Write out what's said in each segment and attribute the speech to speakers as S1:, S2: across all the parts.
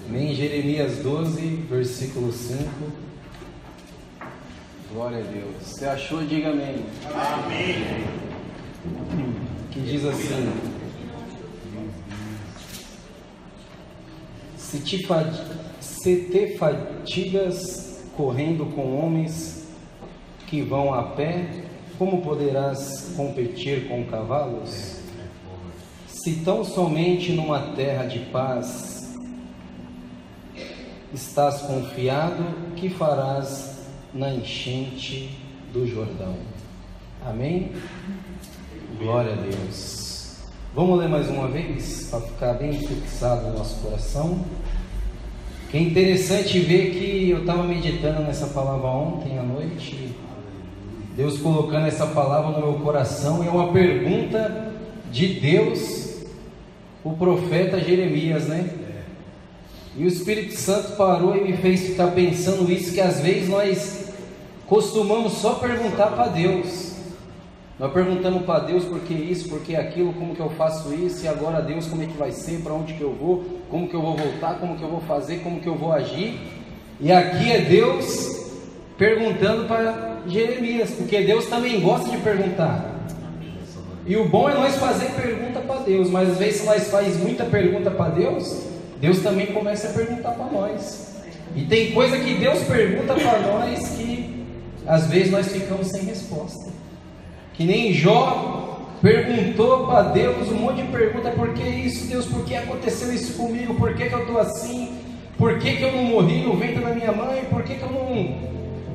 S1: Amém. Jeremias 12, versículo 5. Glória a Deus. Você achou? Diga amém.
S2: Amém.
S1: Que diz assim: se te fatigas correndo com homens que vão a pé, como poderás competir com cavalos? Se tão somente numa terra de paz estás confiado, que farás na enchente do Jordão? Amém? Glória a Deus. Vamos ler mais uma vez, para ficar bem fixado no nosso coração. Que é interessante ver que eu estava meditando nessa palavra ontem à noite, Deus colocando essa palavra no meu coração, e é uma pergunta de Deus, o profeta Jeremias, né? E o Espírito Santo parou e me fez ficar pensando isso, que às vezes nós costumamos só perguntar para Deus. Nós perguntamos para Deus por que isso, por que aquilo, como que eu faço isso, e agora Deus, como é que vai ser, para onde que eu vou, como que eu vou voltar, como que eu vou fazer, como que eu vou agir. E aqui é Deus perguntando para Jeremias, porque Deus também gosta de perguntar. E o bom é nós fazer pergunta para Deus, mas às vezes nós faz muita pergunta para Deus, Deus também começa a perguntar para nós. E tem coisa que Deus pergunta para nós que às vezes nós ficamos sem resposta. Que nem Jó perguntou para Deus um monte de pergunta: por que isso, Deus? Por que aconteceu isso comigo? Por que eu estou assim? Por que eu não morri no ventre da minha mãe? Por que eu não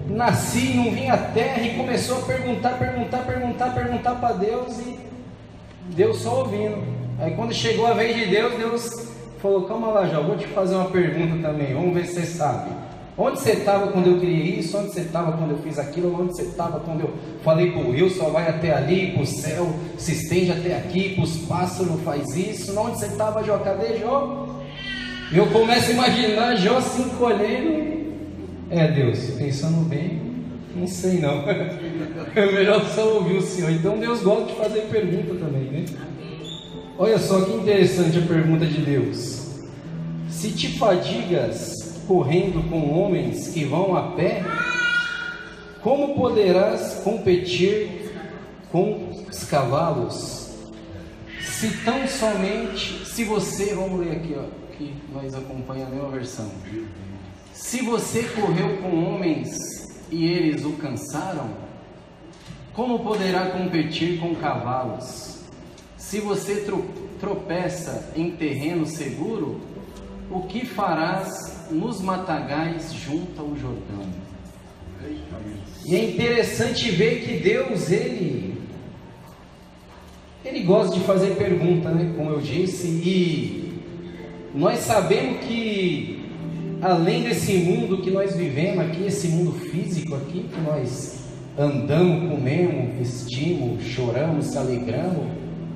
S1: nasci, não vim à terra? E começou a perguntar para Deus, e Deus só ouvindo. Aí quando chegou a vez de Deus, Deus falou: calma lá, Jó, vou te fazer uma pergunta também, vamos ver se você sabe. Onde você estava quando eu criei isso? Onde você estava quando eu fiz aquilo? Onde você estava quando eu falei para o rio, só vai até ali, para o céu se estende até aqui, para os pássaros faz isso? Onde você estava, Jó? Cadê Jó? Eu começo a imaginar Jó se encolhendo. Deus, pensando bem, não sei não. É melhor só ouvir o Senhor. Então Deus gosta de fazer pergunta também, né? Olha só que interessante a pergunta de Deus: se te fadigas correndo com homens que vão a pé, como poderás competir com os cavalos? Se tão somente, se você, vamos ler aqui, ó, que nós acompanhamos a mesma versão. Se você correu com homens e eles o cansaram, como poderá competir com cavalos? Se você tropeça em terreno seguro, o que farás nos matagais junto ao Jordão? E é interessante ver que Deus, Ele gosta de fazer pergunta, né? Como eu disse, e nós sabemos que além desse mundo que nós vivemos aqui, esse mundo físico aqui, que nós andamos, comemos, vestimos, choramos, se alegramos,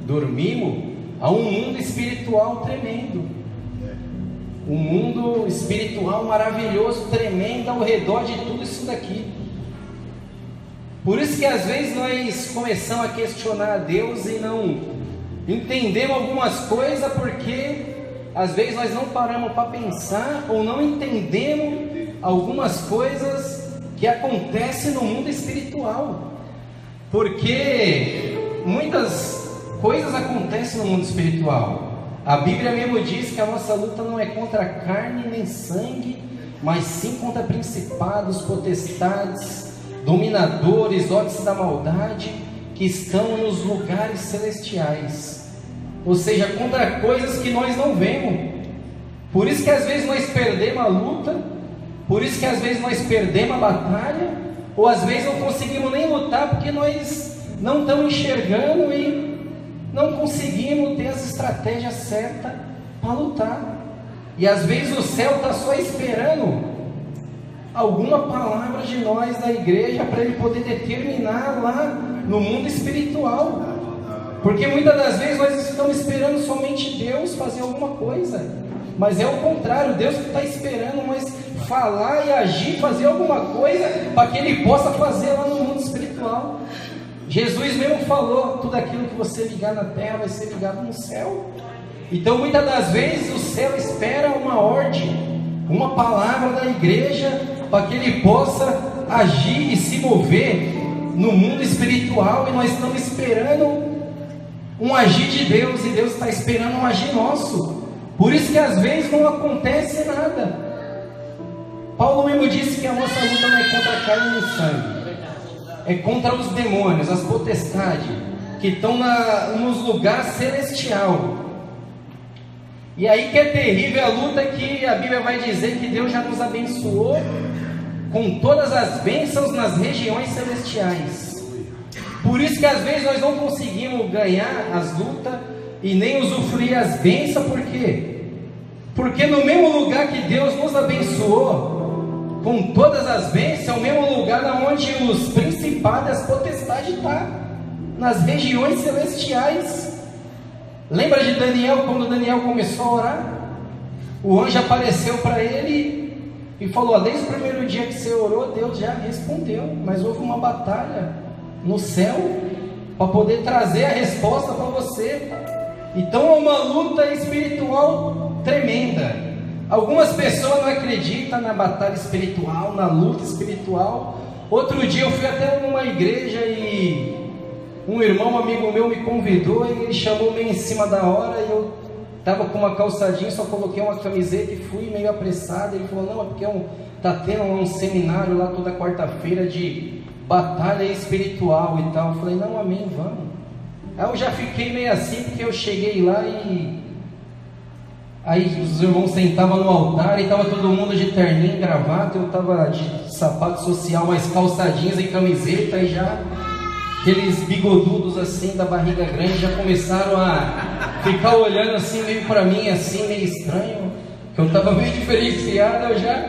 S1: dormimos, há um mundo espiritual tremendo. Um mundo espiritual maravilhoso, tremendo ao redor de tudo isso daqui. Por isso que às vezes nós começamos a questionar a Deus e não entendemos algumas coisas, porque às vezes nós não paramos para pensar ou não entendemos algumas coisas que acontecem no mundo espiritual. Porque muitas coisas acontecem no mundo espiritual. A Bíblia mesmo diz que a nossa luta não é contra carne nem sangue, mas sim contra principados, potestades, dominadores, hostes da maldade, que estão nos lugares celestiais. Ou seja, contra coisas que nós não vemos. Por isso que às vezes nós perdemos a luta, por isso que às vezes nós perdemos a batalha, ou às vezes não conseguimos nem lutar, porque nós não estamos enxergando e não conseguimos ter as estratégias certas para lutar. E às vezes o céu está só esperando alguma palavra de nós da igreja para ele poder determinar lá no mundo espiritual. Porque muitas das vezes nós estamos esperando somente Deus fazer alguma coisa, mas é o contrário. Deus está esperando nós falar e agir, fazer alguma coisa para que Ele possa fazer lá no mundo espiritual. Jesus mesmo falou: tudo aquilo que você ligar na terra vai ser ligado no céu. Então muitas das vezes o céu espera uma ordem, uma palavra da igreja, para que ele possa agir e se mover no mundo espiritual, e nós estamos esperando um agir de Deus, e Deus está esperando um agir nosso. Por isso que às vezes não acontece nada. Paulo mesmo disse que a nossa luta não é contra a carne e sangue, é contra os demônios, as potestades que estão nos lugares celestial. E aí que é terrível a luta, que a Bíblia vai dizer que Deus já nos abençoou com todas as bênçãos nas regiões celestiais. Por isso que às vezes nós não conseguimos ganhar as lutas e nem usufruir as bênçãos. Por quê? Porque no mesmo lugar que Deus nos abençoou com todas as bênçãos, é o mesmo lugar onde os principados e as potestades estão, nas regiões celestiais. Lembra de Daniel, quando Daniel começou a orar? O anjo apareceu para ele e falou: desde o primeiro dia que você orou, Deus já respondeu, mas houve uma batalha no céu para poder trazer a resposta para você. Então é uma luta espiritual tremenda. Algumas pessoas não acreditam na batalha espiritual, na luta espiritual. Outro dia eu fui até uma igreja e um irmão, um amigo meu, me convidou, e ele chamou meio em cima da hora, e eu estava com uma calçadinha, só coloquei uma camiseta e fui meio apressado. Ele falou: não, é porque está tendo um seminário lá toda quarta-feira de batalha espiritual e tal. Eu falei: não, amém, vamos. Aí eu já fiquei meio assim, porque eu cheguei lá e aí os irmãos sentavam no altar e estava todo mundo de terninho, gravata, eu estava de sapato social, mais calçadinhas e camiseta, e já aqueles bigodudos assim, da barriga grande, já começaram a ficar olhando assim, meio para mim, assim, meio estranho, que eu estava meio diferenciado, eu já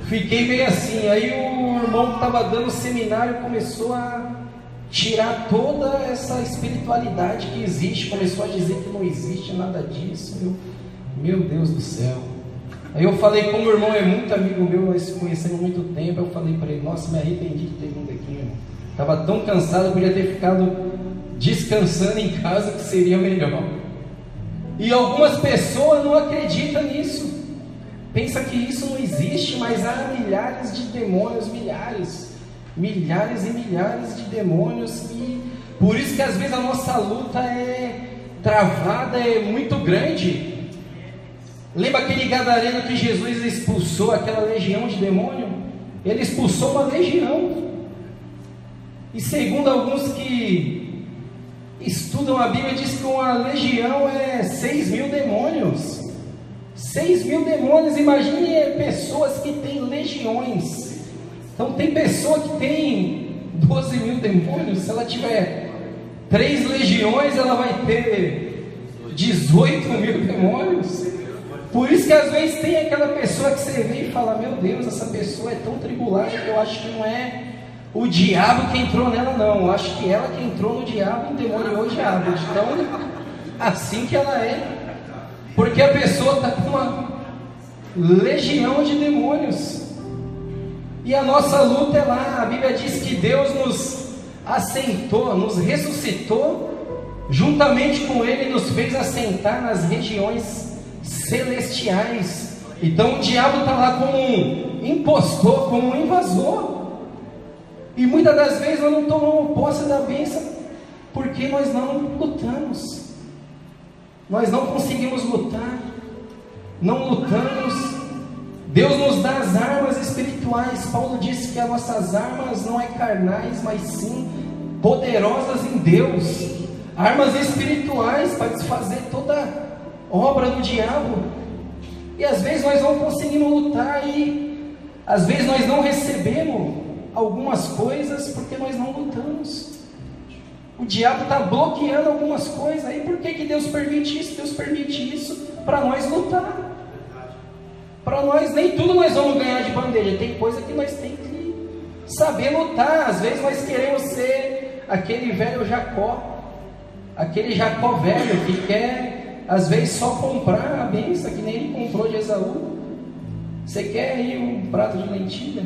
S1: fiquei meio assim. Aí o irmão que estava dando o seminário começou a tirar toda essa espiritualidade que existe, começou a dizer que não existe nada disso. Meu Deus do céu. Aí eu falei, como o irmão é muito amigo meu, nós se conhecemos há muito tempo, eu falei para ele: nossa, me arrependi de ter vindo aqui, irmão. Estava tão cansado, eu podia ter ficado descansando em casa, que seria melhor. E algumas pessoas não acreditam nisso, pensa que isso não existe, mas há milhares de demônios, milhares e milhares de demônios, e por isso que às vezes a nossa luta é travada, é muito grande. Lembra aquele gadareno que Jesus expulsou aquela legião de demônio? Ele expulsou uma legião. E segundo alguns que estudam a Bíblia, diz que uma legião é 6.000 demônios. 6.000 demônios, imagine pessoas que têm legiões. Então tem pessoa que tem 12.000 demônios. Se ela tiver 3 legiões, ela vai ter 18.000 demônios. Por isso que às vezes tem aquela pessoa que você vê e fala: meu Deus, essa pessoa é tão tribulada que eu acho que não é o diabo que entrou nela, não. Eu acho que ela que entrou no diabo, endemoniou o diabo. Então, assim que ela é. Porque a pessoa está com uma legião de demônios. E a nossa luta é lá. A Bíblia diz que Deus nos assentou, nos ressuscitou, juntamente com Ele nos fez assentar nas regiões celestiais. Então o diabo está lá como um impostor, como um invasor. E muitas das vezes nós não tomamos posse da bênção porque nós não lutamos. Nós não conseguimos lutar, não lutamos. Deus nos dá as armas espirituais. Paulo disse que as nossas armas não é carnais, mas sim poderosas em Deus. Armas espirituais para desfazer toda obra do diabo. E às vezes nós não conseguimos lutar, e às vezes nós não recebemos algumas coisas porque nós não lutamos. O diabo está bloqueando algumas coisas. Aí por que Deus permite isso? Deus permite isso para nós lutar. Para nós, nem tudo nós vamos ganhar de bandeja. Tem coisa que nós temos que saber lutar. Às vezes nós queremos ser aquele velho Jacó, aquele Jacó velho que quer às vezes só comprar a bênção, que nem ele comprou de Esaú. Você quer aí um prato de lentilha?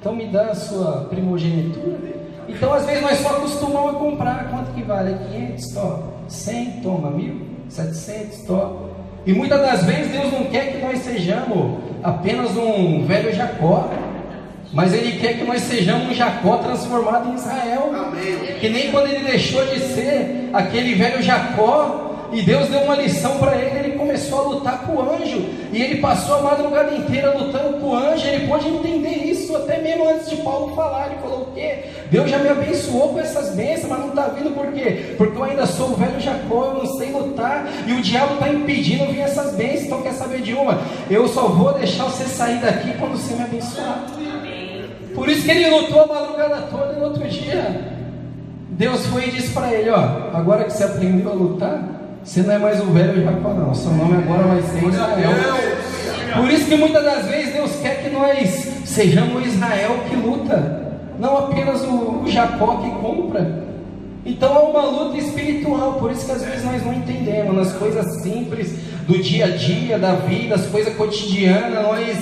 S1: Então me dá a sua primogenitura. Então às vezes nós só acostumamos a comprar. Quanto que vale? 500, toma. 100, toma. 1000. 700, top. E muitas das vezes Deus não quer que nós sejamos apenas um velho Jacó, mas Ele quer que nós sejamos um Jacó transformado em Israel. Amém. Que nem quando ele deixou de ser aquele velho Jacó, e Deus deu uma lição para ele, ele começou a lutar com o anjo, e ele passou a madrugada inteira lutando com o anjo. Ele pôde entender isso até mesmo antes de Paulo falar. Ele falou o quê? Deus já me abençoou com essas bênçãos, mas não está vindo por quê? Porque eu ainda sou o velho Jacó, eu não sei lutar, e o diabo está impedindo vir essas bênçãos. Então quer saber de uma? Eu só vou deixar você sair daqui quando você me abençoar. Por isso que ele lutou a madrugada toda, e no outro dia Deus foi e disse para ele: ó, agora que você aprendeu a lutar, você não é mais o velho Jacó não, seu nome agora vai ser Israel. Por isso que muitas das vezes Deus quer que nós sejamos o Israel que luta, não apenas o Jacó que compra. Então é uma luta espiritual. Por isso que às vezes nós não entendemos nas coisas simples do dia a dia, da vida, as coisas cotidianas, nós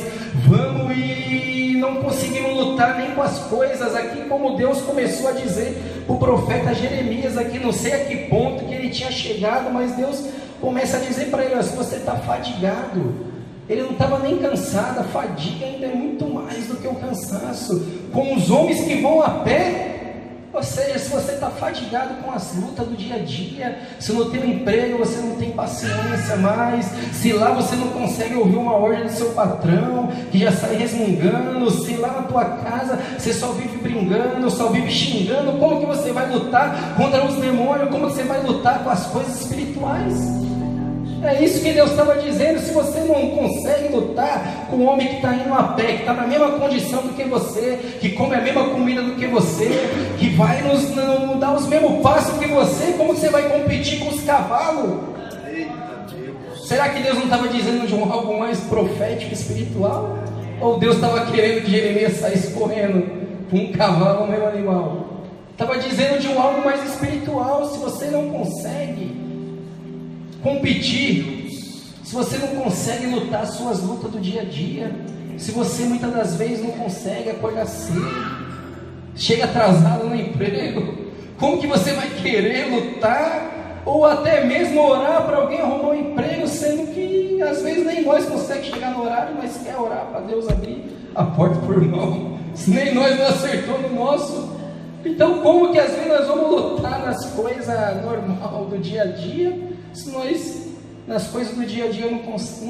S1: vamos e não conseguimos lutar nem com as coisas aqui, como Deus começou a dizer para o profeta Jeremias aqui, não sei a que ponto que ele tinha chegado, mas Deus começa a dizer para ele: ó, se você está fadigado, ele não estava nem cansado, a fadiga ainda é muito mais do que o cansaço, com os homens que vão a pé. Ou seja, se você está fadigado com as lutas do dia a dia, se no teu emprego você não tem paciência mais, se lá você não consegue ouvir uma ordem do seu patrão, que já sai resmungando, se lá na tua casa você só vive brigando, só vive xingando, como que você vai lutar contra os demônios? Como que você vai lutar com as coisas espirituais? É isso que Deus estava dizendo. Se você não consegue lutar com o homem que está indo a pé, que está na mesma condição do que você, que come a mesma comida do que você, que vai nos dar os mesmos passos que você, como você vai competir com os cavalos? Será que Deus não estava dizendo de algo mais profético, espiritual? Ou Deus estava querendo que Jeremias saísse correndo com um cavalo ou mesmo animal? Estava dizendo de algo mais espiritual. Se você não consegue competir, se você não consegue lutar as suas lutas do dia a dia, se você muitas das vezes não consegue acordar cedo, chega atrasado no emprego, como que você vai querer lutar ou até mesmo orar para alguém arrumar um emprego, sendo que às vezes nem nós conseguimos chegar no horário, mas quer orar para Deus abrir a porta por mão, se nem nós não acertou no nosso? Então como que às vezes nós vamos lutar nas coisas normais do dia a dia, se nós nas coisas do dia a dia não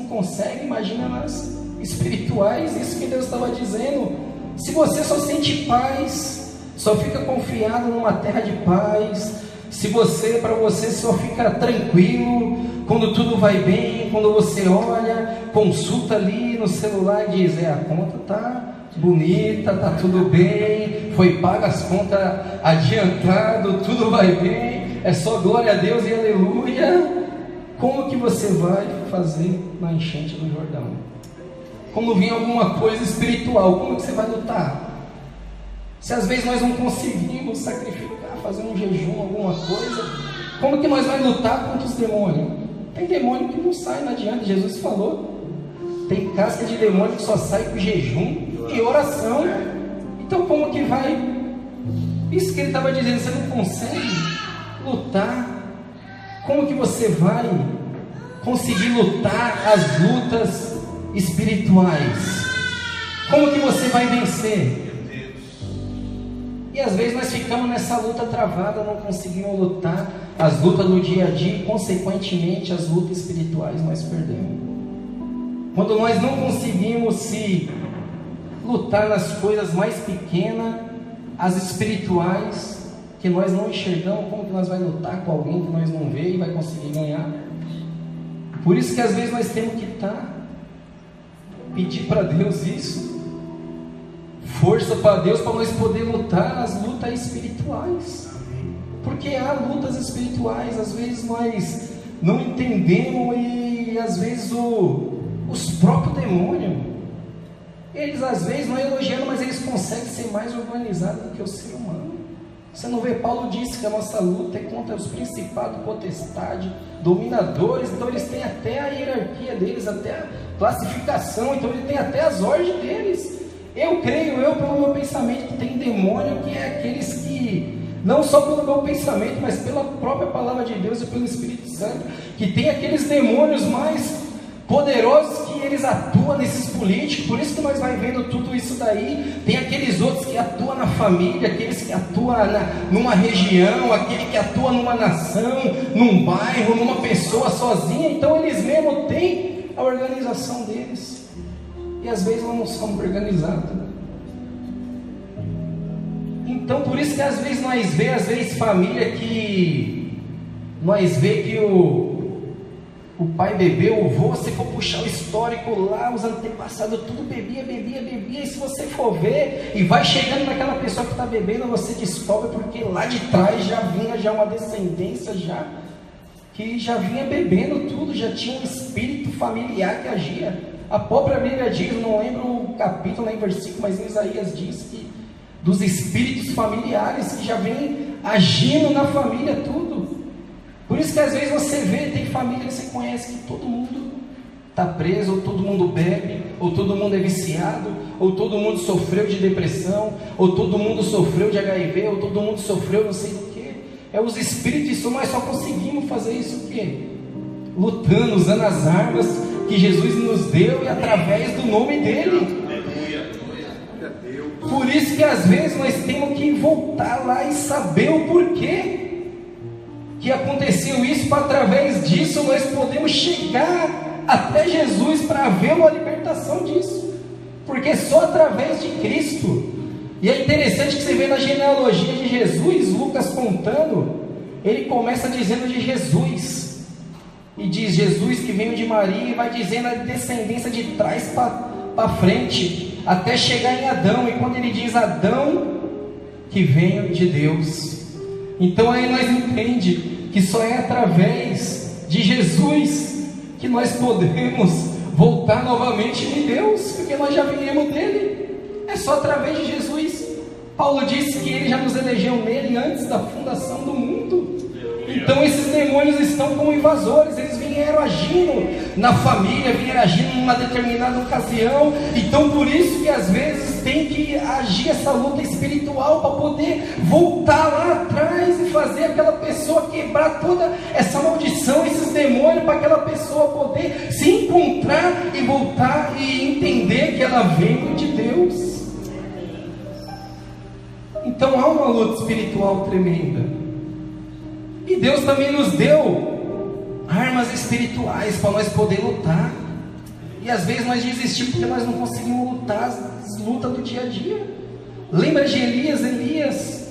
S1: consegue, imagina nas espirituais? Isso que Deus estava dizendo. Se você só sente paz, só fica confiado numa terra de paz, se você, para você só fica tranquilo quando tudo vai bem, quando você olha, consulta ali no celular e diz: a conta tá bonita, tá tudo bem, foi paga as contas adiantado, tudo vai bem, é só glória a Deus e aleluia. Como que você vai fazer na enchente do Jordão? Quando vir alguma coisa espiritual, como que você vai lutar? Se às vezes nós não conseguimos sacrificar, fazer um jejum, alguma coisa, como que nós vamos lutar contra os demônios? Tem demônio que não sai, não adianta. Jesus falou, tem casca de demônio que só sai com jejum e oração. Então como que vai? Isso que ele estava dizendo, você não consegue lutar, como que você vai conseguir lutar as lutas espirituais? Como que você vai vencer? E às vezes nós ficamos nessa luta travada, não conseguimos lutar as lutas do dia a dia, e consequentemente as lutas espirituais nós perdemos. Quando nós não conseguimos se lutar nas coisas mais pequenas, as espirituais, que nós não enxergamos, como que nós vamos lutar com alguém que nós não vê e vai conseguir ganhar? Por isso que às vezes nós temos que pedir para Deus isso, força para Deus, para nós poder lutar as lutas espirituais, porque há lutas espirituais, às vezes nós não entendemos, e às vezes os próprios demônios, eles às vezes não elogiando, mas eles conseguem ser mais organizados do que o ser humano. Você não vê, Paulo disse que a nossa luta é contra os principados, potestades, dominadores. Então eles têm até a hierarquia deles, até a classificação, então ele tem até as ordens deles. Eu creio, pelo meu pensamento, que tem demônio, que é aqueles que, não só pelo meu pensamento, mas pela própria palavra de Deus e pelo Espírito Santo, que tem aqueles demônios mais poderosos que eles atuam nesses políticos. Por isso que nós vai vendo tudo isso daí. Tem aqueles outros que atuam na família, aqueles que atuam numa região, aquele que atua numa nação, num bairro, numa pessoa sozinha. Então eles mesmo têm a organização deles, e às vezes nós não somos organizados. Então por isso que às vezes nós vemos família que nós vemos que o pai bebeu, o vô, se for puxar o histórico lá, os antepassados, tudo bebia, e se você for ver, e vai chegando naquela pessoa que está bebendo, você descobre porque lá de trás já vinha uma descendência que já vinha bebendo tudo, já tinha um espírito familiar que agia. A própria Bíblia diz, não lembro o capítulo nem versículo, mas em Isaías diz que dos espíritos familiares que já vem agindo na família tudo. Por isso que às vezes você vê, tem família que você conhece que todo mundo está preso, ou todo mundo bebe, ou todo mundo é viciado, ou todo mundo sofreu de depressão, ou todo mundo sofreu de HIV, ou todo mundo sofreu não sei do que. É os espíritos, isso nós só conseguimos fazer isso o quê? Lutando, usando as armas que Jesus nos deu e através do nome dele. Por isso que às vezes nós temos que voltar lá e saber o porquê que aconteceu isso, para através disso nós podemos chegar até Jesus para ver uma libertação disso, porque só através de Cristo. E é interessante que você vê na genealogia de Jesus, Lucas contando, ele começa dizendo de Jesus, e diz Jesus que veio de Maria, e vai dizendo a descendência de trás para frente, até chegar em Adão, e quando ele diz Adão, que veio de Deus. Então aí nós entendemos que só é através de Jesus que nós podemos voltar novamente em Deus, porque nós já viemos dele. É só através de Jesus. Paulo disse que ele já nos elegeu nele antes da fundação do mundo. Então esses demônios estão como invasores, eles vieram agindo na família, vieram agindo numa determinada ocasião. Então por isso que às vezes tem que agir essa luta espiritual para poder voltar lá atrás e fazer aquela pessoa quebrar toda essa maldição, esses demônios, para aquela pessoa poder se encontrar e voltar e entender que ela veio de Deus. Então há uma luta espiritual tremenda. E Deus também nos deu armas espirituais para nós poder lutar. E às vezes nós desistimos porque nós não conseguimos lutar as lutas do dia a dia. Lembra de Elias? Elias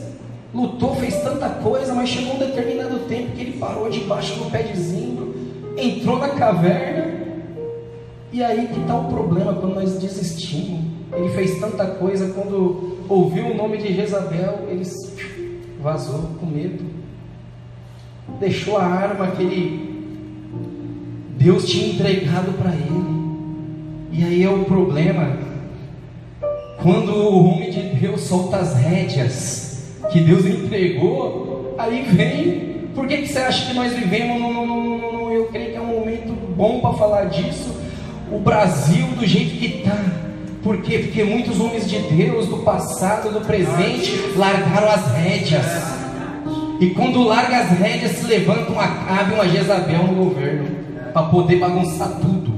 S1: lutou, fez tanta coisa, mas chegou um determinado tempo que ele parou debaixo do pé de zimbro, entrou na caverna. E aí que está o problema quando nós desistimos. Ele fez tanta coisa, quando ouviu o nome de Jezabel, ele vazou com medo. Deixou a arma que Deus tinha entregado para ele. E aí é o problema, quando o homem de Deus solta as rédeas que Deus entregou, aí vem. Por que você acha que nós vivemos eu creio que é um momento bom para falar disso, o Brasil do jeito que está? Por quê? Porque muitos homens de Deus do passado, do presente, largaram as rédeas. E quando larga as rédeas, se levanta um Acabe e uma Jezabel no governo, para poder bagunçar tudo.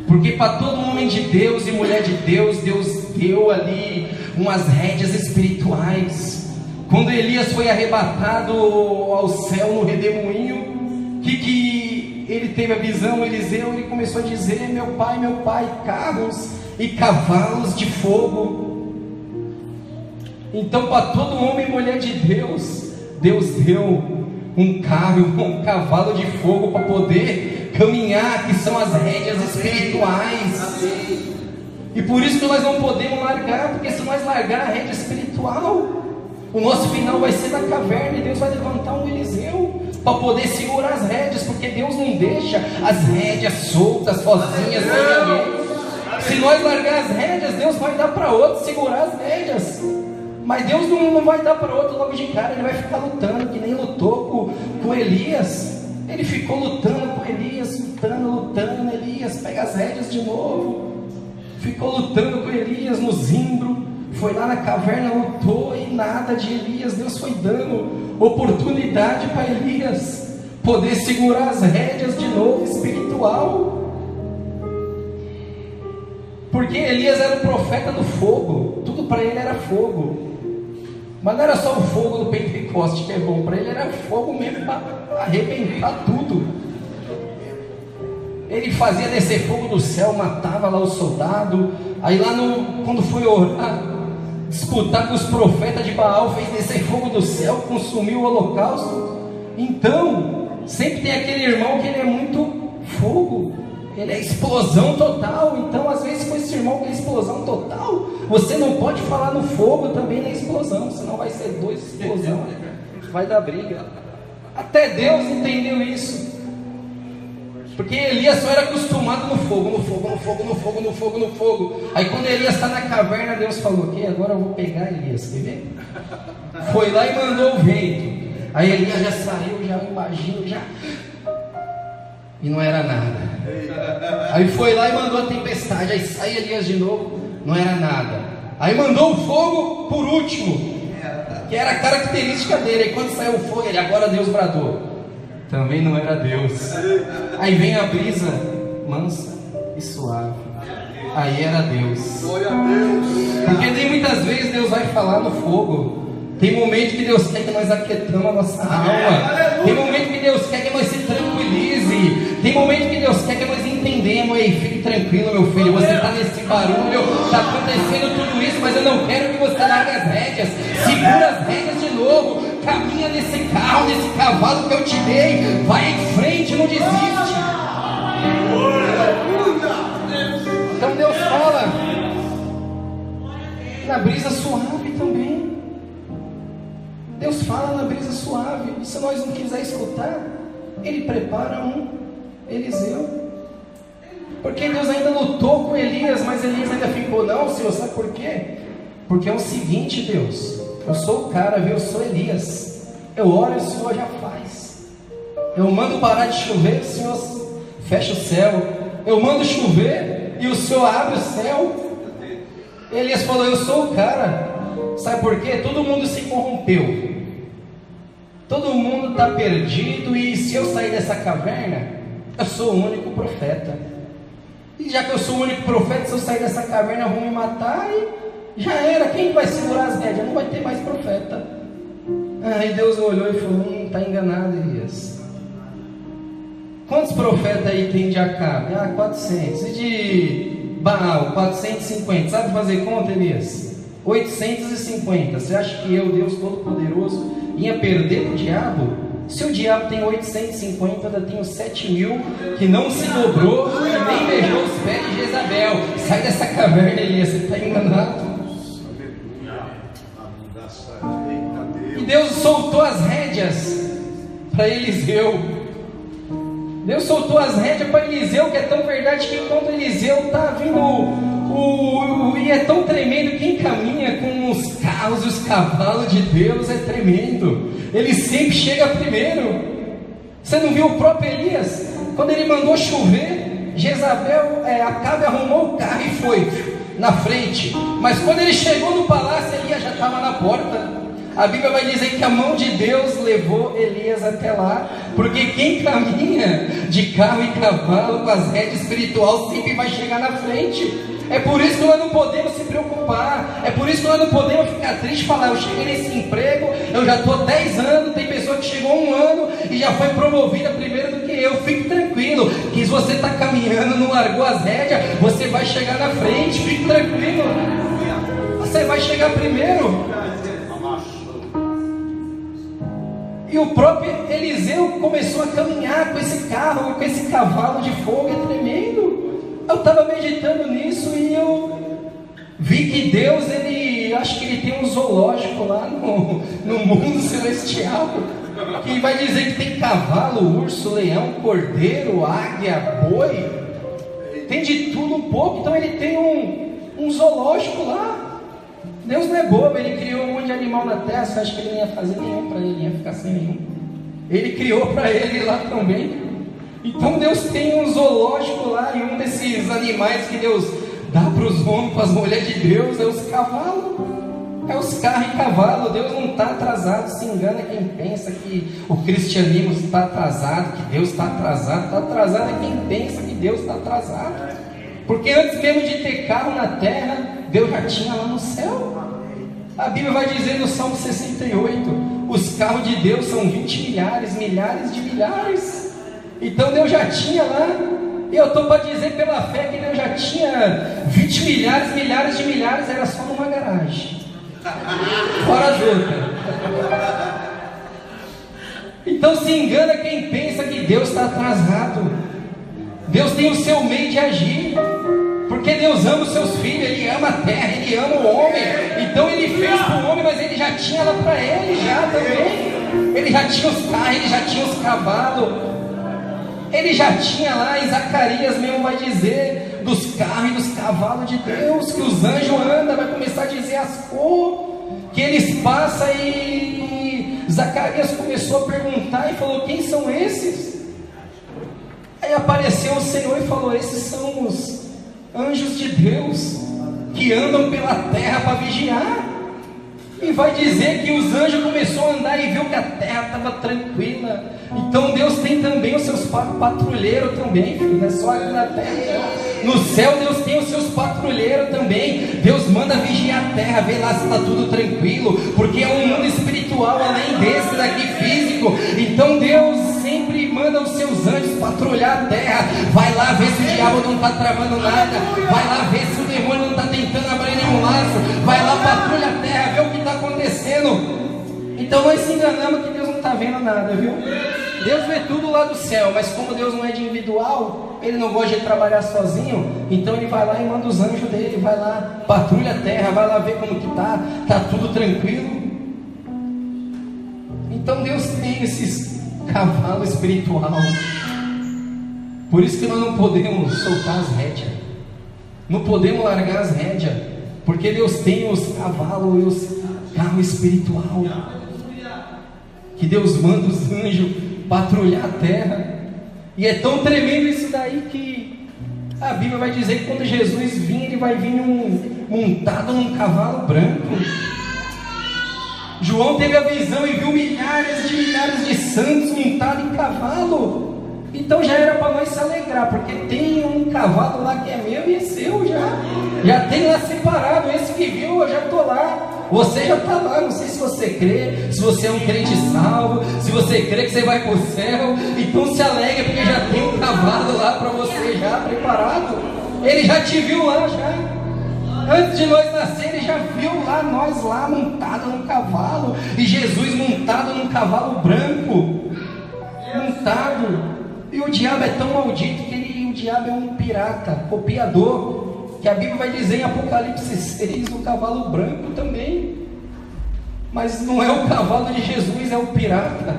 S1: Porque para todo homem de Deus e mulher de Deus, Deus deu ali umas rédeas espirituais. Quando Elias foi arrebatado ao céu no redemoinho, que ele teve a visão, Eliseu, ele começou a dizer: meu pai, carros e cavalos de fogo. Então para todo homem e mulher de Deus, Deus deu um carro, um cavalo de fogo para poder caminhar, que são as rédeas espirituais. E por isso que nós não podemos largar, porque se nós largar a rédea espiritual, o nosso final vai ser na caverna, e Deus vai levantar um Eliseu para poder segurar as rédeas, porque Deus não deixa as rédeas soltas, sozinhas, sem ninguém. Se nós largar as rédeas, Deus vai dar para outro segurar as rédeas. Mas Deus não vai dar para outro logo de cara. Ele vai ficar lutando, que nem lutou com Elias. Ele ficou lutando com Elias, lutando. Elias, pega as rédeas de novo. Ficou lutando com Elias no zimbro. Foi lá na caverna, lutou, e nada de Elias. Deus foi dando oportunidade para Elias poder segurar as rédeas de novo espiritual. Porque Elias era o profeta do fogo, tudo para ele era fogo. Mas não era só o fogo do Pentecoste que é bom, para ele era fogo mesmo para arrebentar tudo. Ele fazia descer fogo do céu, matava lá o soldado. Aí lá quando foi orar, disputar com os profetas de Baal, fez descer fogo do céu, consumiu o holocausto. Então, sempre tem aquele irmão que ele é muito fogo, ele é explosão total. Então às vezes com esse irmão que é explosão total, você não pode falar no fogo também na explosão, senão vai ser dois explosão, vai dar briga. Até Deus entendeu isso, porque Elias só era acostumado no fogo, no fogo, no fogo, no fogo, no fogo, no fogo. Aí quando Elias está na caverna, Deus falou: ok, agora eu vou pegar Elias, quer ver? Foi lá e mandou o vento. Aí Elias já saiu, já imagino, já, e não era nada. Aí foi lá e mandou a tempestade. Aí sai Elias de novo, não era nada. Aí mandou o fogo por último, que era a característica dele. Aí quando saiu o fogo, ele: agora Deus bradou. Também não era Deus. Aí vem a brisa mansa e suave. Aí era Deus. Porque tem muitas vezes Deus vai falar no fogo. Tem momento que Deus quer que nós aquietamos a nossa alma. Tem momento que Deus quer que nós se tranquilize. Tem momento que Deus quer que nós entendemos: ei, fique tranquilo, meu filho, você está nesse barulho, está acontecendo tudo isso, mas eu não quero que você largue as rédeas. Segura as rédeas de novo, caminha nesse carro, nesse cavalo que eu te dei, vai em frente, não desiste. Então Deus fala na brisa suave também. Deus fala na brisa suave. E se nós não quiser escutar, Ele prepara um Eliseu. Porque Deus ainda lutou com Elias, mas Elias ainda ficou: não, Senhor, sabe por quê? Porque é o seguinte, Deus, eu sou o cara, viu? Eu sou Elias. Eu oro e o Senhor já faz. Eu mando parar de chover, o Senhor fecha o céu. Eu mando chover e o Senhor abre o céu. Elias falou: eu sou o cara. Sabe por quê? Todo mundo se corrompeu, todo mundo está perdido, e se eu sair dessa caverna, eu sou o único profeta. E já que eu sou o único profeta, se eu sair dessa caverna vão me matar e já era. Quem vai segurar as rédeas? Não vai ter mais profeta. Aí Deus olhou e falou: está enganado, Elias. Quantos profetas aí tem de Acabe? 400. E de Baal? 450. Sabe fazer conta, Elias? 850. Você acha que eu, Deus Todo-Poderoso, ia perder o diabo? Se o diabo tem 850, eu ainda tenho 7.000 que não se dobrou e nem beijou os pés de Jezabel. Sai dessa caverna, Elias, você está enganado. E Deus soltou as rédeas para Eliseu. Deus soltou as rédeas para Eliseu, que é tão verdade que enquanto Eliseu está vindo e é tão tremendo, quem caminha com os carros e os cavalos de Deus é tremendo. Ele sempre chega primeiro. Você não viu o próprio Elias? Quando ele mandou chover, Acabe arrumou o carro e foi na frente. Mas quando ele chegou no palácio, Elias já estava na porta. A Bíblia vai dizer que a mão de Deus levou Elias até lá, porque quem caminha de carro e cavalo com as rédeas espiritual sempre vai chegar na frente. É por isso que nós não podemos se preocupar, é por isso que nós não podemos ficar tristes e falar: eu cheguei nesse emprego, eu já estou 10 anos, tem pessoa que chegou 1 ano e já foi promovida primeiro do que eu. Fique tranquilo, que se você está caminhando, não largou as rédeas, você vai chegar na frente, fique tranquilo, você vai chegar primeiro. E o próprio Eliseu começou a caminhar com esse carro, com esse cavalo de fogo, é tremendo. Eu estava meditando nisso e eu vi que Deus, acho que ele tem um zoológico lá no mundo celestial, que vai dizer que tem cavalo, urso, leão, cordeiro, águia, boi, tem de tudo um pouco. Então ele tem um zoológico lá. Deus não é bobo, ele criou um monte de animal na terra. Você acha que ele não ia fazer nenhum para ele, ia ficar sem nenhum? Ele criou para ele lá também. Então Deus tem um zoológico lá, e um desses animais que Deus dá para os homens, para as mulheres de Deus, é os cavalos. É os carros e cavalo. Deus não está atrasado. Se engana quem pensa que o cristianismo está atrasado, que Deus está atrasado. Está atrasado é quem pensa que Deus está atrasado. Porque antes mesmo de ter carro na terra, Deus já tinha lá no céu. A Bíblia vai dizer no Salmo 68, os carros de Deus são 20 milhares, milhares de milhares. Então Deus já tinha lá. E eu estou para dizer pela fé que Deus já tinha 20 milhares, milhares de milhares, era só numa garagem. Fora as outras. Então se engana quem pensa que Deus está atrasado. Deus tem o seu meio de agir. Porque Deus ama os seus filhos, Ele ama a terra, Ele ama o homem. Então Ele fez para o homem, mas Ele já tinha lá para ele já também. Ele já tinha os carros, Ele já tinha os cavalos. Ele já tinha lá, em Zacarias mesmo vai dizer, dos carros e dos cavalos de Deus, que os anjos andam, vai começar a dizer as cores, que eles passam e Zacarias começou a perguntar e falou, quem são esses? Aí apareceu o Senhor e falou, esses são os anjos de Deus, que andam pela terra para vigiar. E vai dizer que os anjos começaram a andar e viu que a terra estava tranquila. Então Deus tem também os seus patrulheiros também, filho, não é só aqui na terra. No céu Deus tem os seus patrulheiros também. Deus manda vigiar a terra, ver lá se está tudo tranquilo, porque é um mundo espiritual além desse daqui físico. Então Deus sempre manda os seus anjos patrulhar a terra. Vai lá ver se o diabo não está tramando nada. Vai lá ver se o demônio não está tentando abrir nenhum laço. Vai lá, patrulha a terra, vê o que está acontecendo. Então nós se enganamos que Deus não está vendo nada, viu? Deus vê tudo lá do céu, mas como Deus não é de individual, Ele não gosta de trabalhar sozinho, então Ele vai lá e manda os anjos dele, vai lá, patrulha a terra, vai lá ver como que tá tudo tranquilo. Então Deus tem esses cavalos espiritual. Por isso que nós não podemos soltar as rédeas, não podemos largar as rédeas, porque Deus tem os cavalos e os carros espiritual, que Deus manda os anjos patrulhar a terra. E é tão tremendo isso daí que a Bíblia vai dizer que quando Jesus vir, Ele vai vir montado num cavalo branco. João teve a visão e viu milhares de santos montados em cavalo. Então já era para nós se alegrar, porque tem um cavalo lá que é meu e é seu já tem lá separado. Esse que viu, eu já estou lá. Você já está lá, não sei se você crê, se você é um crente salvo, se você crê que você vai para o céu, então se alegra, porque já tem um cavalo lá para você já preparado. Ele já te viu lá já. Antes de nós nascer, Ele já viu lá, nós lá montados num cavalo, e Jesus montado num cavalo branco, montado. E o diabo é tão maldito que o diabo é um pirata, copiador, que a Bíblia vai dizer em Apocalipse 6, o cavalo branco também. Mas não é o cavalo de Jesus, é o pirata.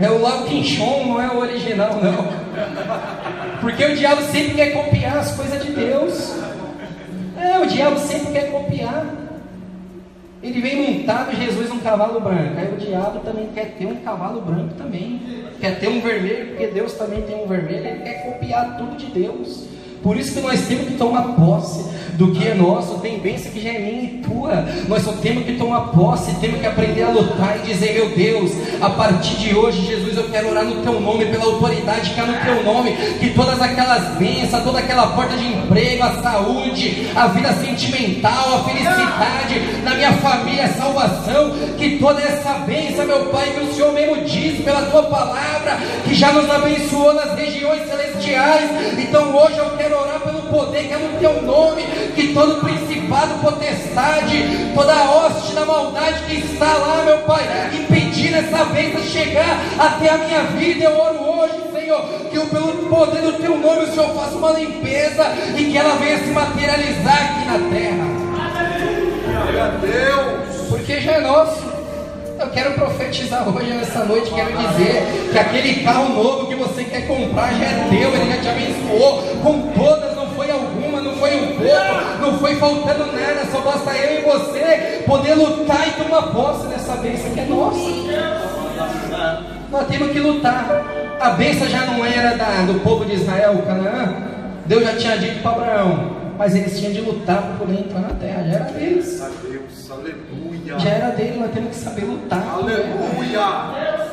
S1: É o Lau Quinchon, não é o original não. Porque o diabo sempre quer copiar as coisas de Deus. O diabo sempre quer copiar. Ele vem montado Jesus num cavalo branco. Aí o diabo também quer ter um cavalo branco também. Quer ter um vermelho, porque Deus também tem um vermelho. Ele quer copiar tudo de Deus. Por isso que nós temos que tomar posse do que é nosso. Tem bênção que já é minha e tua. Nós só temos que tomar posse, temos que aprender a lutar e dizer, meu Deus, a partir de hoje, Jesus, eu quero orar no teu nome, pela autoridade que há no teu nome, que todas aquelas bênçãos, toda aquela porta de emprego, a saúde, a vida sentimental, a felicidade, na minha família, a salvação, que toda essa bênção, meu Pai, que o Senhor mesmo disse pela tua palavra, que já nos abençoou nas regiões celestiais. Então hoje eu quero orar pelo poder que é no teu nome, que todo principado, potestade, toda a hoste da maldade que está lá, meu Pai, impedindo essa bênção chegar até a minha vida, eu oro hoje, Senhor, que pelo poder do teu nome o Senhor faça uma limpeza e que ela venha se materializar aqui na terra. Glória a Deus, porque já é nosso. Eu quero profetizar hoje, nessa noite, quero dizer que aquele carro novo que você quer comprar já é teu, Ele já te abençoou com todas, não foi alguma, não foi um pouco, não foi faltando nada, só basta eu e você poder lutar e tomar posse dessa bênção que é nossa. Nós temos que lutar. A bênção já não era do povo de Israel, Canaã. Deus já tinha dito para Abraão, mas eles tinham de lutar para poder entrar na terra, já era deles.
S2: Deus, aleluia.
S1: Já era dele, nós temos que saber lutar.
S2: Aleluia.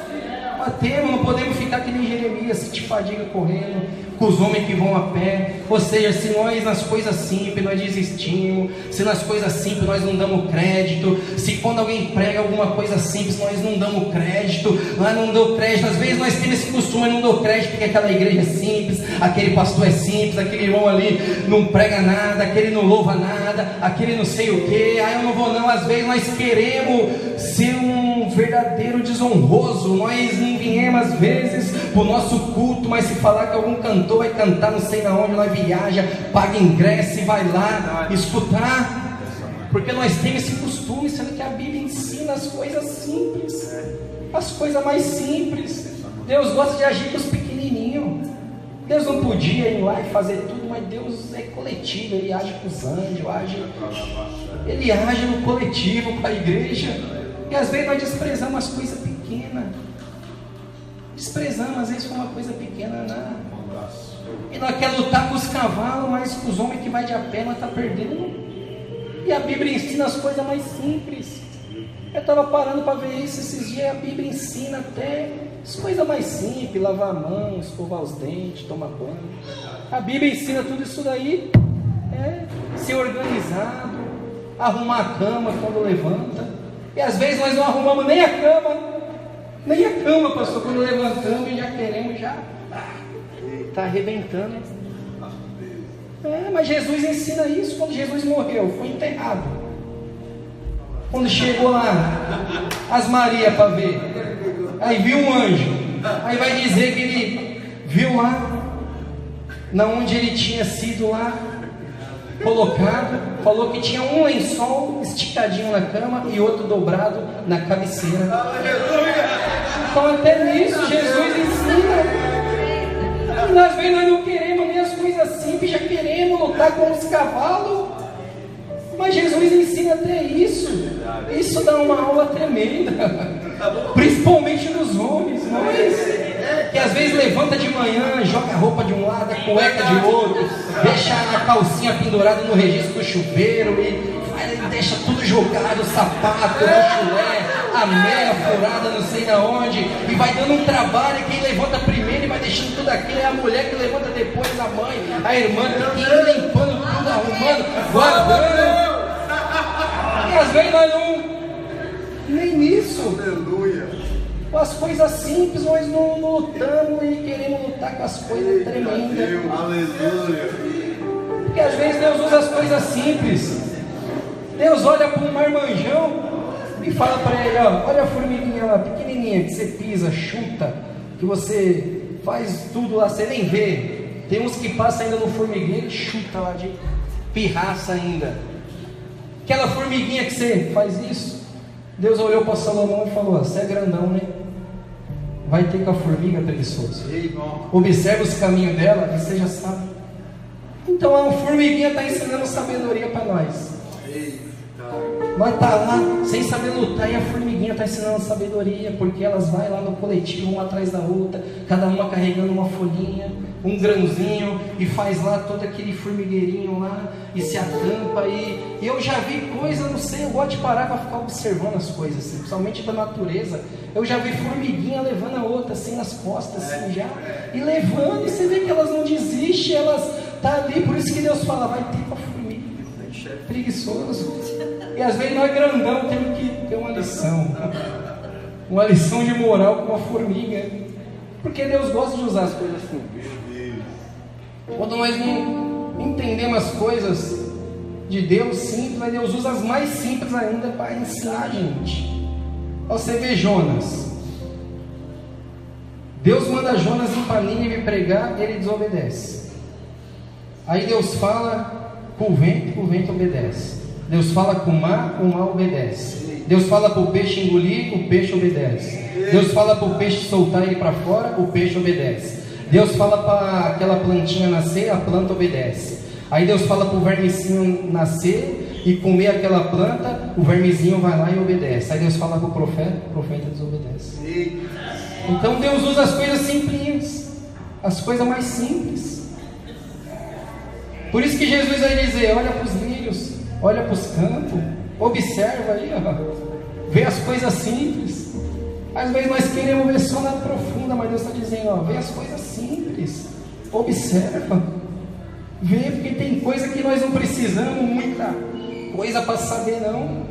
S1: Batemos, não podemos ficar que nem Jeremias, se te fadiga correndo, com os homens que vão a pé. Ou seja, se nós nas coisas simples nós desistimos, se nas coisas simples nós não damos crédito, se quando alguém prega alguma coisa simples nós não damos crédito, nós não damos crédito, às vezes nós temos esse costume, não dou crédito porque aquela igreja é simples, aquele pastor é simples, aquele irmão ali não prega nada, aquele não louva nada, aquele não sei o que, eu não vou não. Às vezes nós queremos ser um verdadeiro desonroso, nós não viemos às vezes para o nosso culto, mas se falar que algum cantor vai cantar não sei na onde, nós viaja, paga ingresso e vai lá escutar, porque nós temos esse costume, sendo que a Bíblia ensina as coisas simples, as coisas mais simples. Deus gosta de agir com os pequenininhos. Deus não podia ir lá e fazer tudo, mas Deus é coletivo, Ele age com os anjos, Ele age no coletivo com a igreja. E às vezes nós desprezamos as coisas pequenas, desprezamos às vezes com uma coisa pequena, não. E nós queremos lutar com os cavalos, mas com os homens que vai de a pé nós estamos perdendo. E a Bíblia ensina as coisas mais simples. Eu estava parando para ver isso esses dias. A Bíblia ensina até as coisas mais simples: lavar a mão, escovar os dentes, tomar banho. A Bíblia ensina tudo isso daí. Ser organizado, arrumar a cama quando levanta. E às vezes nós não arrumamos nem a cama, pastor. Quando levantamos e já queremos, está arrebentando. Mas Jesus ensina isso. Quando Jesus morreu, foi enterrado. Quando chegou lá, as Maria para ver, aí viu um anjo. Aí vai dizer que ele viu lá, na onde ele tinha sido lá colocado, falou que tinha um lençol esticadinho na cama e outro dobrado na cabeceira. Então até nisso Jesus ensina. E nós não queremos nem as coisas simples, já queremos lutar com os cavalos. Mas Jesus ensina até isso. Isso dá uma aula tremenda, principalmente nos homens. Nós, que às vezes levanta de manhã, joga a roupa de um lado, a cueca de outro, deixa a calcinha pendurada no registro do chuveiro e deixa tudo jogado, o sapato, o chulé, a meia furada não sei na onde, e vai dando um trabalho. E quem levanta primeiro e vai deixando tudo aquilo é a mulher que levanta depois, a mãe, a irmã, tem que ir limpando tudo, arrumando, guardando. E às vezes nós não, nem nisso.
S2: Aleluia.
S1: Com as coisas simples nós não lutamos e queremos lutar com as coisas tremendas.
S2: Aleluia.
S1: Porque às vezes Deus usa as coisas simples. Deus olha para um marmanjão e fala para ele: olha a formiguinha lá, pequenininha, que você pisa, chuta, que você faz tudo lá, você nem vê. Tem uns que passam ainda no formigueiro e chuta lá de pirraça ainda. Aquela formiguinha que você faz isso. Deus olhou para Salomão e falou: você é grandão, né? Vai ter com a formiga, preguiçoso. Observa os caminhos dela e você já sabe. Então a formiguinha está ensinando sabedoria para nós. Nós tá lá sem saber lutar e a formiguinha está ensinando sabedoria, porque elas vão lá no coletivo, uma atrás da outra, cada uma carregando uma folhinha, um grãozinho, e faz lá todo aquele formigueirinho lá, e se acampa. E eu já vi coisa, não sei, eu gosto de parar para ficar observando as coisas, assim, principalmente da natureza. Eu já vi formiguinha levando a outra assim nas costas, assim já, e levando, e você vê que elas não desistem, elas tá ali. Por isso que Deus fala: vai ter com a formiga, preguiçoso. E às vezes nós grandão temos que ter uma lição de moral com a formiga, porque Deus gosta de usar as coisas simples. Quando nós não entendemos as coisas de Deus simples, mas Deus usa as mais simples ainda para ensinar a gente. Você vê Jonas, Deus manda Jonas ir para Nínive pregar, ele desobedece. Aí Deus fala com o vento obedece. Deus fala com o mar obedece. Deus fala para o peixe engolir, o peixe obedece. Deus fala para o peixe soltar ele para fora, o peixe obedece. Deus fala para aquela plantinha nascer, a planta obedece. Aí Deus fala para o vermezinho nascer e comer aquela planta, o vermezinho vai lá e obedece. Aí Deus fala para o profeta desobedece. Então Deus usa as coisas simples, as coisas mais simples. Por isso que Jesus vai dizer: olha para os lírios, olha para os campos, observa aí, ó, vê as coisas simples. Às vezes nós queremos ver só na profunda, mas Deus está dizendo: ó, vê as coisas simples, observa, vê, porque tem coisa que nós não precisamos muita coisa para saber, não.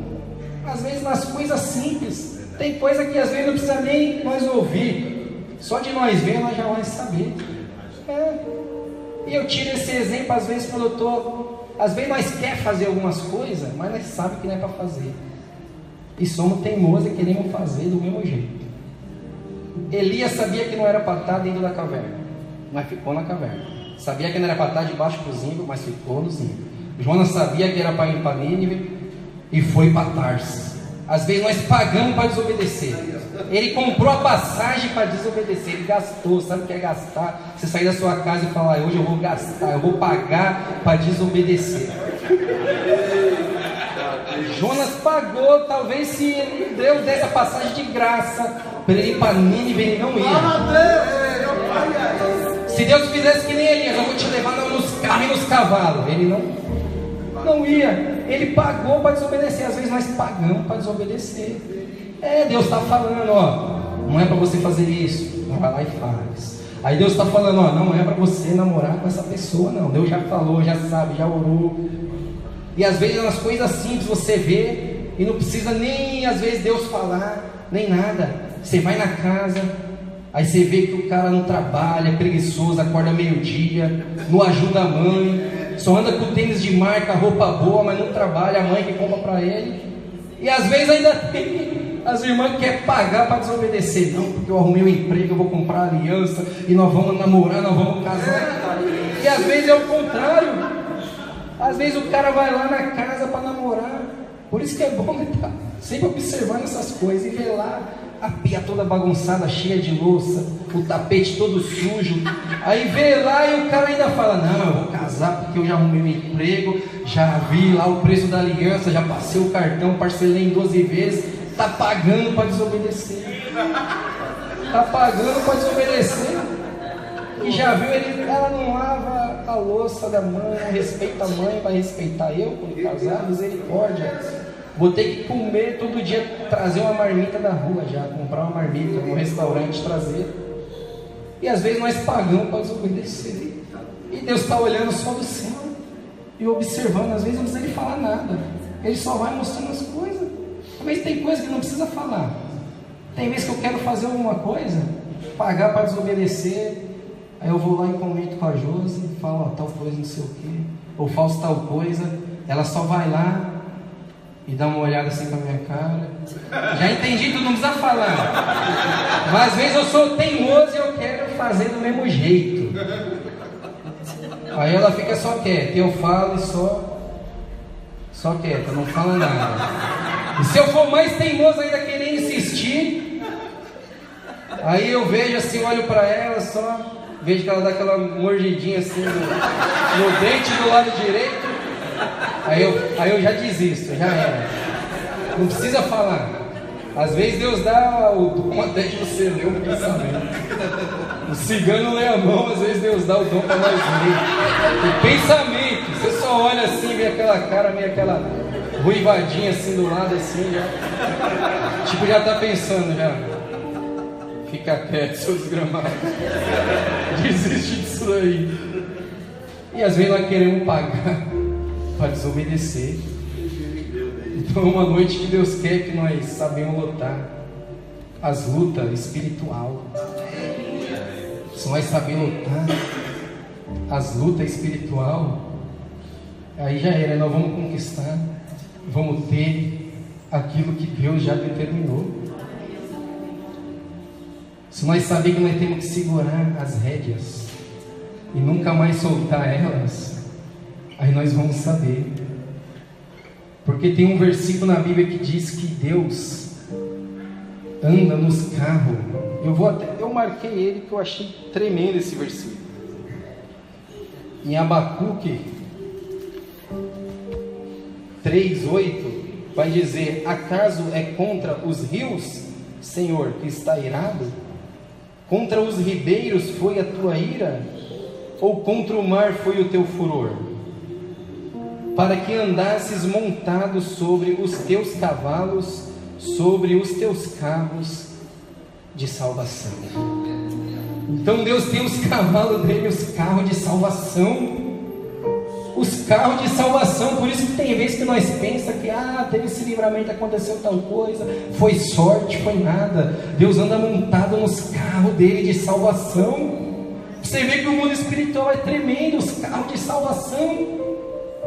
S1: Às vezes nas coisas simples, tem coisa que às vezes não precisa nem nós ouvir, só de nós ver nós já vamos saber. E eu tiro esse exemplo às vezes quando eu estou, às vezes nós quer fazer algumas coisas, mas nós sabemos que não é para fazer, e somos teimosos e queremos fazer do mesmo jeito. Elias sabia que não era para estar dentro da caverna, mas ficou na caverna. Sabia que não era para estar debaixo do zimbro, mas ficou no zimbro. Jonas sabia que era para ir para Nínive e foi para Tarsis. Às vezes nós pagamos para desobedecer. Ele comprou a passagem para desobedecer, ele gastou. Sabe o que é gastar? Você sair da sua casa e falar: hoje eu vou gastar, eu vou pagar para desobedecer. Jonas pagou. Talvez se Deus desse a passagem de graça para ele ir para Nínive, ele não ia. Se Deus fizesse que nem Elias: eu vou te levar nos carros e nos cavalos, ele não ia. Ele pagou para desobedecer. Às vezes nós pagamos para desobedecer. Deus está falando: ó, não é para você fazer isso, não, vai lá e faz. Aí Deus está falando: ó, não é para você namorar com essa pessoa, não. Deus já falou, já sabe, já orou. E às vezes nas coisas simples você vê e não precisa nem às vezes Deus falar, nem nada. Você vai na casa, aí você vê que o cara não trabalha, é preguiçoso, acorda meio-dia, não ajuda a mãe, só anda com tênis de marca, roupa boa, mas não trabalha, a mãe que compra para ele. E às vezes ainda tem as irmãs que querem pagar para desobedecer. Não, porque eu arrumei um emprego, eu vou comprar aliança, e nós vamos namorar, nós vamos casar. E às vezes é o contrário. Às vezes o cara vai lá na casa para namorar. Por isso que é bom estar sempre observando essas coisas e ver lá a pia toda bagunçada, cheia de louça, o tapete todo sujo. Aí vê lá e o cara ainda fala: não, eu vou casar porque eu já arrumei um emprego, já vi lá o preço da aliança, já passei o cartão, parcelei em 12 vezes. Está pagando para desobedecer. Está pagando para desobedecer. E já viu, ela não lava a louça da mãe, não respeita a mãe, vai respeitar eu quando casar? Misericórdia. Vou ter que comer todo dia, trazer uma marmita da rua já, comprar uma marmita no restaurante, trazer. E às vezes nós pagamos para desobedecer. E Deus está olhando só do céu e observando. Às vezes não precisa ele falar nada, ele só vai mostrando as coisas. Às vezes tem coisa que não precisa falar. Tem vezes que eu quero fazer alguma coisa, pagar para desobedecer. Aí eu vou lá e comento com a Josi, falo: ó, tal coisa, não sei o que, ou faço tal coisa. Ela só vai lá e dá uma olhada assim com a minha cara. Já entendi, tu não precisa falar. Mas às vezes eu sou teimoso e eu quero fazer do mesmo jeito. Aí ela fica só quieta, eu falo e só quieta, não fala nada. E se eu for mais teimoso ainda querer insistir, aí eu vejo assim, olho para ela só, vejo que ela dá aquela mordidinha assim no dente do lado direito. Aí eu já desisto, já era. Não precisa falar. Às vezes Deus dá o dom até de você ler o pensamento. O cigano lê a mão, às vezes Deus dá o dom para nós ler. O pensamento, você só olha assim, vê aquela cara, meio aquela ruivadinha assim do lado, assim, já. Tipo, já tá pensando, já. Fica quieto, seu desgramado. Desiste disso daí. E às vezes nós queremos pagar para desobedecer. Então é uma noite que Deus quer que nós sabemos lutar as lutas espiritual. Se nós sabemos lutar as lutas espiritual, aí já era, nós vamos conquistar, vamos ter aquilo que Deus já determinou. Se nós sabemos que nós temos que segurar as rédeas e nunca mais soltar elas, aí nós vamos saber. Porque tem um versículo na Bíblia que diz que Deus anda nos carros. Eu marquei ele, que eu achei tremendo esse versículo. Em Abacuque 3:8 vai dizer: acaso é contra os rios, Senhor, que está irado? Contra os ribeiros foi a tua ira? Ou contra o mar foi o teu furor? para que andasses montado sobre os teus cavalos, sobre os teus carros de salvação. Então Deus tem os cavalos dele, os carros de salvação. Os carros de salvação. Por isso que tem vezes que nós pensamos que teve esse livramento, aconteceu tal coisa, foi sorte, foi nada. Deus anda montado nos carros dele de salvação. Você vê que o mundo espiritual é tremendo, os carros de salvação.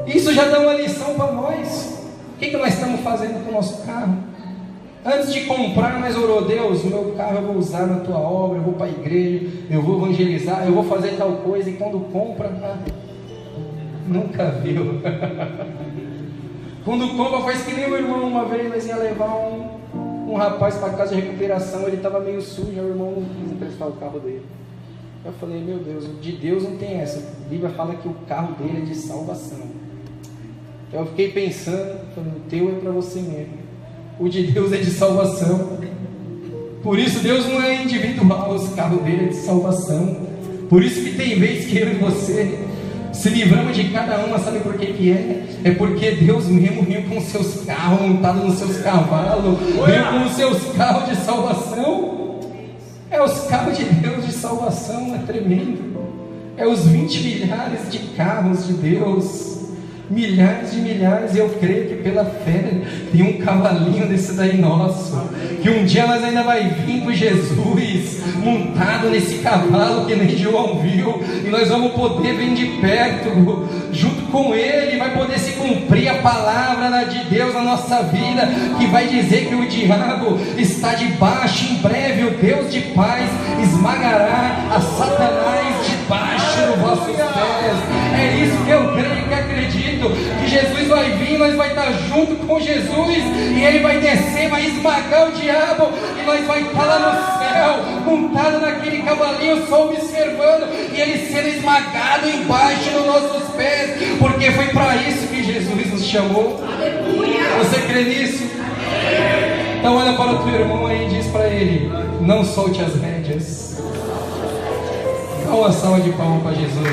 S1: Isso já dá uma lição para nós. O que nós estamos fazendo com o nosso carro? Antes de comprar, nós orou: Deus, meu carro eu vou usar na tua obra, eu vou para a igreja, eu vou evangelizar, eu vou fazer tal coisa. E quando compra, nunca viu. Quando compra, faz que nem o irmão. Uma vez nós ia levar um rapaz para casa de recuperação, ele estava meio sujo, o irmão não quis emprestar o carro dele. Eu falei: meu Deus, de Deus não tem essa. A Bíblia fala que o carro dele é de salvação. Então eu fiquei pensando, o teu é para você mesmo, o de Deus é de salvação. Por isso Deus não é individual, os carros dele é de salvação. Por isso que tem vez que eu e você se livramos de cada uma. Sabe por que é? É porque Deus mesmo veio com os seus carros, montados nos seus cavalos, veio com os seus carros de salvação. É os carros de Deus de salvação, é tremendo. É os 20 milhares de carros de Deus, milhares de milhares. E eu creio que pela fé tem um cavalinho desse daí nosso, que um dia nós ainda vai vir com Jesus montado nesse cavalo que nem João viu, e nós vamos poder vir de perto junto com ele. Vai poder se cumprir a palavra de Deus na nossa vida, que vai dizer que o diabo está debaixo. Em breve o Deus de paz esmagará a Satanás debaixo dos vossos pés. É isso que eu creio, que acredito, que Jesus vai vir, nós vai estar junto com Jesus, e ele vai descer, vai esmagar o diabo, e nós vai estar lá no céu, montado naquele cavalinho, só observando, e ele sendo esmagado embaixo dos nossos pés, porque foi para isso que Jesus nos chamou. Você crê nisso? Então olha para o teu irmão aí e diz para ele: não solte as rédeas. Dá uma salva de palmas para Jesus.